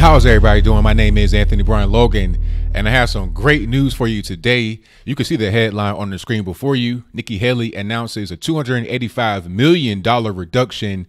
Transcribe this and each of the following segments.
How's everybody doing? My name is Anthony Brian Logan, and I have some great news for you today. You can see the headline on the screen before you. Nikki Haley announces a $285 million reduction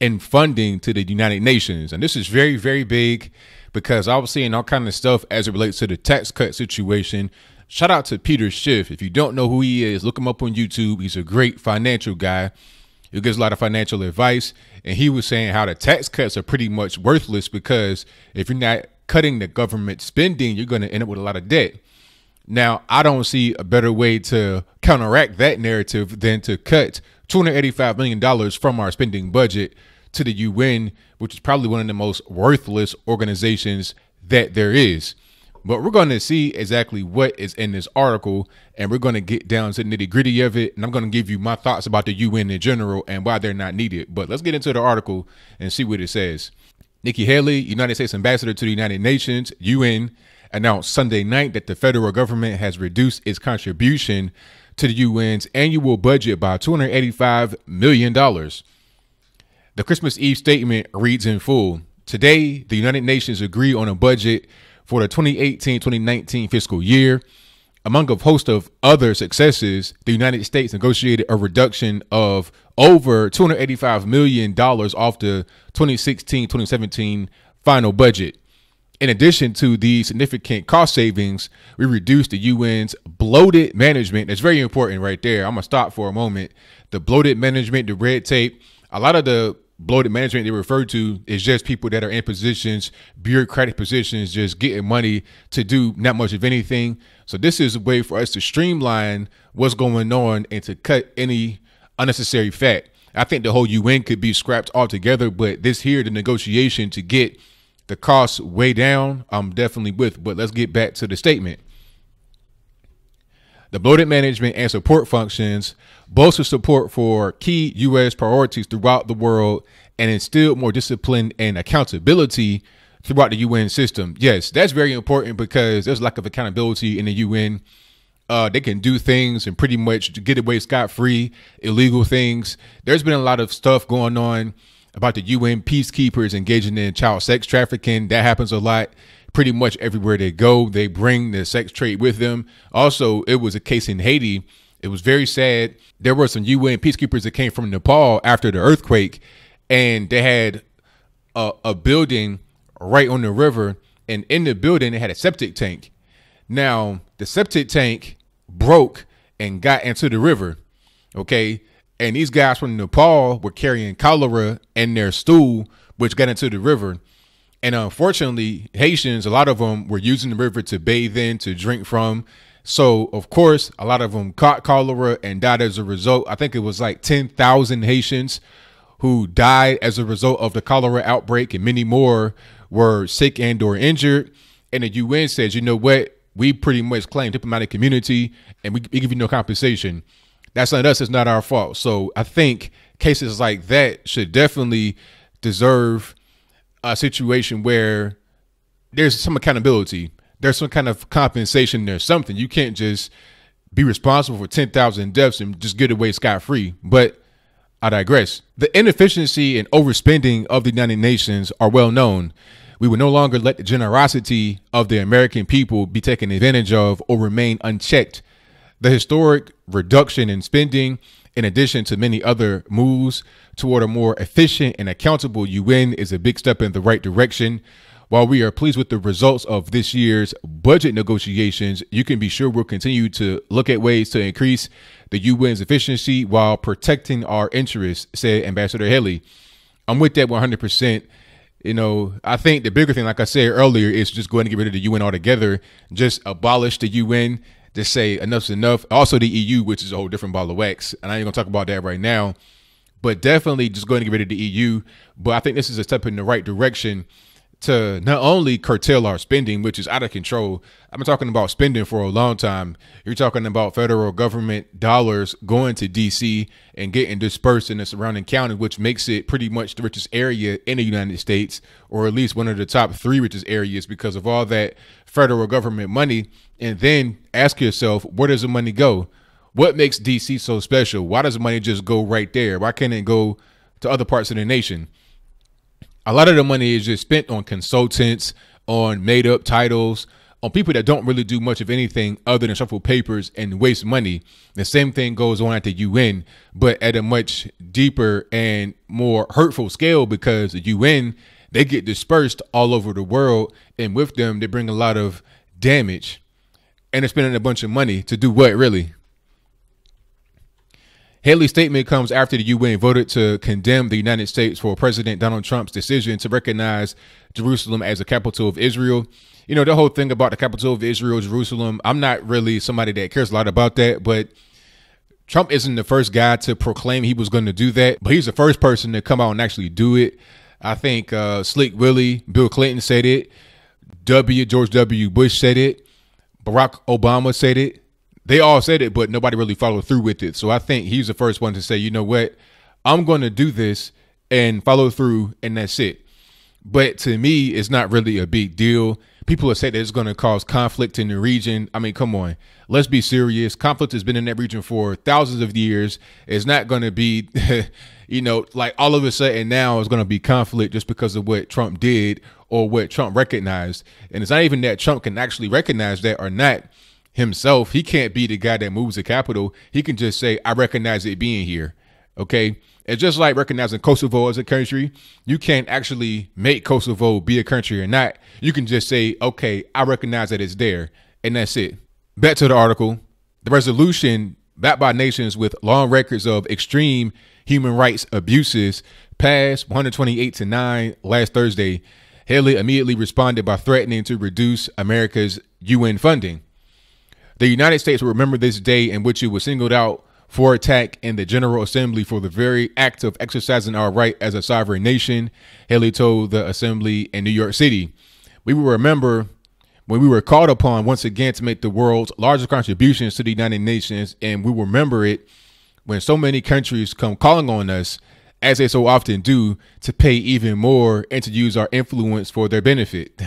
in funding to the United Nations. And this is very, very big because I was seeing all kind of stuff as it relates to the tax cut situation. Shout out to Peter Schiff. If you don't know who he is, look him up on YouTube. He's a great financial guy. He gives a lot of financial advice, and he was saying how the tax cuts are pretty much worthless because if you're not cutting the government spending, you're going to end up with a lot of debt. Now, I don't see a better way to counteract that narrative than to cut $285 million from our spending budget to the UN, which is probably one of the most worthless organizations that there is. But we're going to see exactly what is in this article, and we're going to get down to the nitty gritty of it. And I'm going to give you my thoughts about the UN in general and why they're not needed. But let's get into the article and see what it says. Nikki Haley, United States Ambassador to the United Nations, UN, announced Sunday night that the federal government has reduced its contribution to the UN's annual budget by $285 million. The Christmas Eve statement reads in full: "Today, the United Nations agree on a budget for the 2018-2019 fiscal year. Among a host of other successes, the United States negotiated a reduction of over $285 million off the 2016-2017 final budget. In addition to the significant cost savings, we reduced the UN's bloated management." That's very important right there. I'm going to stop for a moment. The bloated management, the red tape, a lot of the bloated management they refer to is just people that are in positions, bureaucratic positions, just getting money to do not much of anything. So this is a way for us to streamline what's going on and to cut any unnecessary fat. I think the whole UN could be scrapped altogether, but this here, the negotiation to get the costs way down, I'm definitely with. But let's get back to the statement. The bloated management and support functions bolster support for key U.S. priorities throughout the world and instill more discipline and accountability throughout the UN system. Yes, that's very important because there's lack of accountability in the UN. They can do things and pretty much get away scot-free, illegal things. There's been a lot of stuff going on about the UN peacekeepers engaging in child sex trafficking. That happens a lot. Pretty much everywhere they go, they bring the sex trade with them. Also, it was a case in Haiti. It was very sad. There were some UN peacekeepers that came from Nepal after the earthquake, and they had a building right on the river, and in the building, they had a septic tank. Now, the septic tank broke and got into the river, okay? And these guys from Nepal were carrying cholera in their stool, which got into the river. And unfortunately, Haitians, a lot of them were using the river to bathe in, to drink from. So, of course, a lot of them caught cholera and died as a result. I think it was like 10,000 Haitians who died as a result of the cholera outbreak, and many more were sick and or injured. And the UN says, you know what? We pretty much claim diplomatic immunity and we give you no compensation. That's not us. It's not our fault. So I think cases like that should definitely deserve a situation where there's some accountability, there's some kind of compensation, there's something. You can't just be responsible for 10,000 deaths and just get away scot-free. But I digress. The inefficiency and overspending of the United Nations are well known. We will no longer let the generosity of the American people be taken advantage of or remain unchecked. The historic reduction in spending, in addition to many other moves toward a more efficient and accountable UN, is a big step in the right direction. While we are pleased with the results of this year's budget negotiations, you can be sure we'll continue to look at ways to increase the UN's efficiency while protecting our interests, said Ambassador Haley. I'm with that 100%. You know, I think the bigger thing, like I said earlier, is just going to get rid of the UN altogether. Just abolish the UN. Just say enough's enough. Also the EU, which is a whole different ball of wax. And I ain't gonna talk about that right now, but definitely just going to get rid of the EU. But I think this is a step in the right direction to not only curtail our spending, which is out of control. I've been talking about spending for a long time. You're talking about federal government dollars going to DC and getting dispersed in the surrounding county, which makes it pretty much the richest area in the United States, or at least one of the top 3 richest areas because of all that federal government money. And then ask yourself, where does the money go? What makes DC so special? Why does the money just go right there? Why can't it go to other parts of the nation? A lot of the money is just spent on consultants, on made up titles, on people that don't really do much of anything other than shuffle papers and waste money. The same thing goes on at the UN, but at a much deeper and more hurtful scale, because the UN, they get dispersed all over the world, and with them, they bring a lot of damage. And they're spending a bunch of money to do what, really? Haley's statement comes after the UN voted to condemn the United States for President Donald Trump's decision to recognize Jerusalem as the capital of Israel. You know, the whole thing about the capital of Israel, Jerusalem, I'm not really somebody that cares a lot about that, but Trump isn't the first guy to proclaim he was going to do that, but he's the first person to come out and actually do it. I think Slick Willie, Bill Clinton said it. George W. Bush said it. Barack Obama said it. They all said it, but nobody really followed through with it. So I think he's the first one to say, you know what, I'm going to do this and follow through, and that's it. But to me, it's not really a big deal. People have said that it's going to cause conflict in the region. I mean, come on, let's be serious. Conflict has been in that region for thousands of years. It's not going to be, you know, like all of a sudden now it's going to be conflict just because of what Trump did or what Trump recognized. And it's not even that Trump can actually recognize that or not himself. He can't be the guy that moves the capital. He can just say, I recognize it being here. Okay. It's just like recognizing Kosovo as a country. You can't actually make Kosovo be a country or not. You can just say, okay, I recognize that it's there. And that's it. Back to the article. The resolution, backed by nations with long records of extreme human rights abuses, passed 128-9 last Thursday. Haley immediately responded by threatening to reduce America's UN funding. The United States will remember this day in which it was singled out for attack in the General Assembly for the very act of exercising our right as a sovereign nation, Haley told the Assembly in New York City. We will remember when we were called upon once again to make the world's largest contributions to the United Nations, and we will remember it when so many countries come calling on us, as they so often do, to pay even more and to use our influence for their benefit.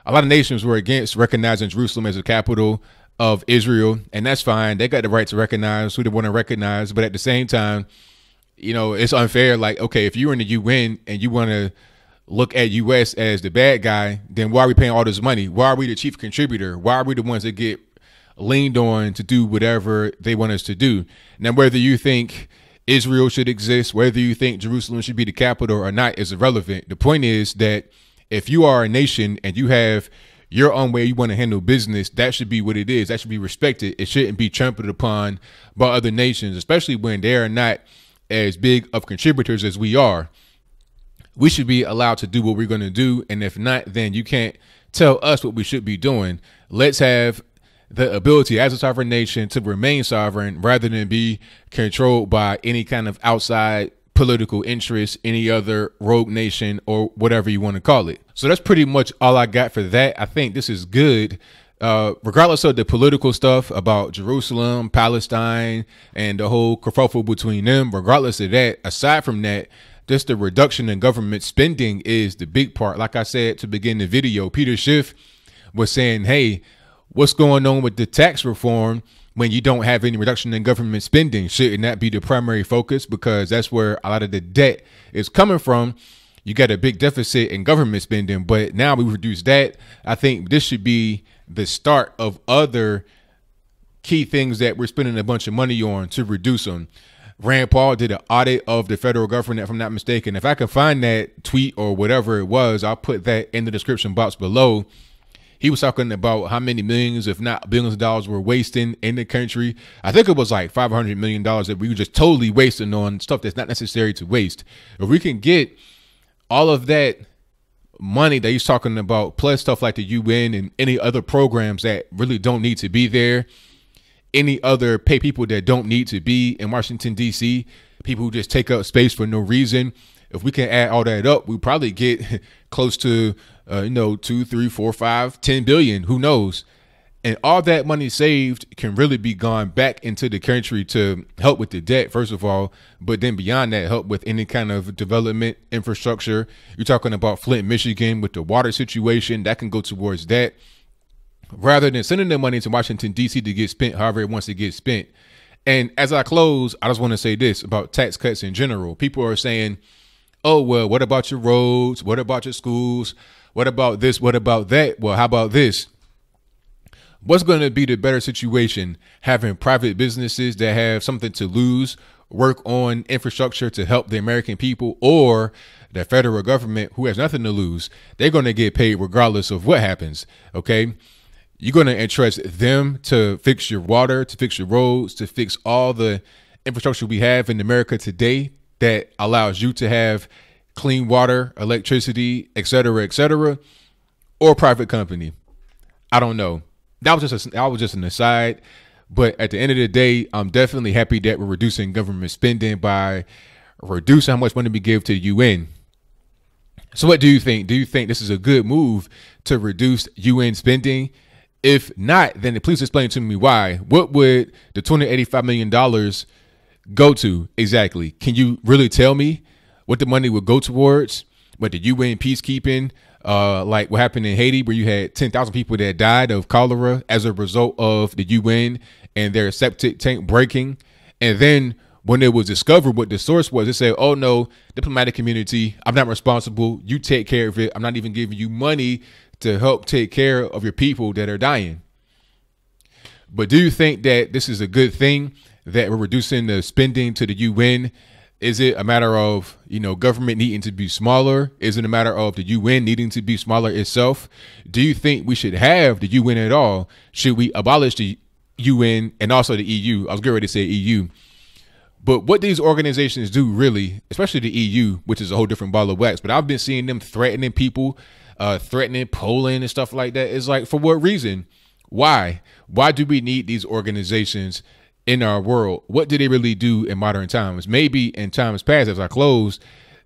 A lot of nations were against recognizing Jerusalem as the capital of Israel, and that's fine. They got the right to recognize who they want to recognize, but at the same time, you know, it's unfair. Like, okay, if you're in the UN and you want to look at US as the bad guy, then why are we paying all this money? Why are we the chief contributor? Why are we the ones that get leaned on to do whatever they want us to do? Now, whether you think Israel should exist, whether you think Jerusalem should be the capital or not, is irrelevant. The point is that if you are a nation and you have your own way you want to handle business, that should be what it is. That should be respected. It shouldn't be trampled upon by other nations, especially when they are not as big of contributors as we are. We should be allowed to do what we're going to do. And if not, then you can't tell us what we should be doing. Let's have the ability as a sovereign nation to remain sovereign rather than be controlled by any kind of outside political interest, any other rogue nation, or whatever you want to call it. So that's pretty much all I got for that. I think this is good. Regardless of the political stuff about Jerusalem, Palestine, and the whole kerfuffle between them, regardless of that, aside from that, just the reduction in government spending is the big part. Like I said to begin the video, Peter Schiff was saying, hey, what's going on with the tax reform when you don't have any reduction in government spending? Shouldn't that be the primary focus? Because that's where a lot of the debt is coming from. You got a big deficit in government spending, but now we reduce that. I think this should be the start of other key things that we're spending a bunch of money on to reduce them. Rand Paul did an audit of the federal government, if I'm not mistaken. If I can find that tweet or whatever it was, I'll put that in the description box below. He was talking about how many millions, if not billions of dollars we're wasting in the country. I think it was like $500 million that we were just totally wasting on stuff that's not necessary to waste. If we can get all of that money that he's talking about, plus stuff like the UN and any other programs that really don't need to be there, any other pay people that don't need to be in Washington, D.C., people who just take up space for no reason. If we can add all that up, we probably get close to, 2, 3, 4, 5, 10 billion. Who knows? And all that money saved can really be gone back into the country to help with the debt, first of all. But then beyond that, help with any kind of development infrastructure. You're talking about Flint, Michigan with the water situation that can go towards that, rather than sending the money to Washington, D.C. to get spent however it wants to get spent. And as I close, I just want to say this about tax cuts in general. People are saying, Oh, well, what about your roads? What about your schools? What about this? What about that? Well, how about this? What's going to be the better situation? Having private businesses that have something to lose work on infrastructure to help the American people, or the federal government who has nothing to lose? They're going to get paid regardless of what happens. Okay. You're going to entrust them to fix your water, to fix your roads, to fix all the infrastructure we have in America today that allows you to have clean water, electricity, et cetera, or private company. I don't know. That was just an aside. But at the end of the day, I'm definitely happy that we're reducing government spending by reducing how much money we give to the UN. So what do you think? Do you think this is a good move to reduce UN spending? If not, then please explain to me why. What would the $285 million go to exactly? Can you really tell me what the money would go towards? But the UN peacekeeping, like what happened in Haiti, where you had 10,000 people that died of cholera as a result of the UN and their septic tank breaking. And then when it was discovered what the source was, it said, oh no, diplomatic community, I'm not responsible. You take care of it. I'm not even giving you money to help take care of your people that are dying. But do you think that this is a good thing, that we're reducing the spending to the UN? Is it a matter of, government needing to be smaller? Is it a matter of the UN needing to be smaller itself? Do you think we should have the UN at all? Should we abolish the UN and also the EU? I was getting ready to say EU. But what these organizations do really, especially the EU, which is a whole different ball of wax, but I've been seeing them threatening people, threatening Poland and stuff like that. It's like, for what reason? Why? Why do we need these organizations in our world? What do they really do in modern times? Maybe in times past, as I close,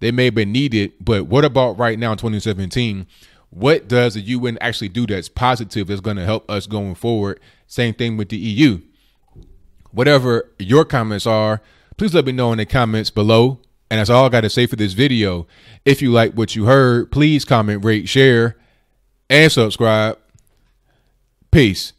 they may have been needed, but what about right now in 2017? What does the UN actually do that's positive, that's going to help us going forward? Same thing with the EU. Whatever your comments are, please let me know in the comments below. And that's all I got to say for this video. If you like what you heard, please comment, rate, share, and subscribe. Peace.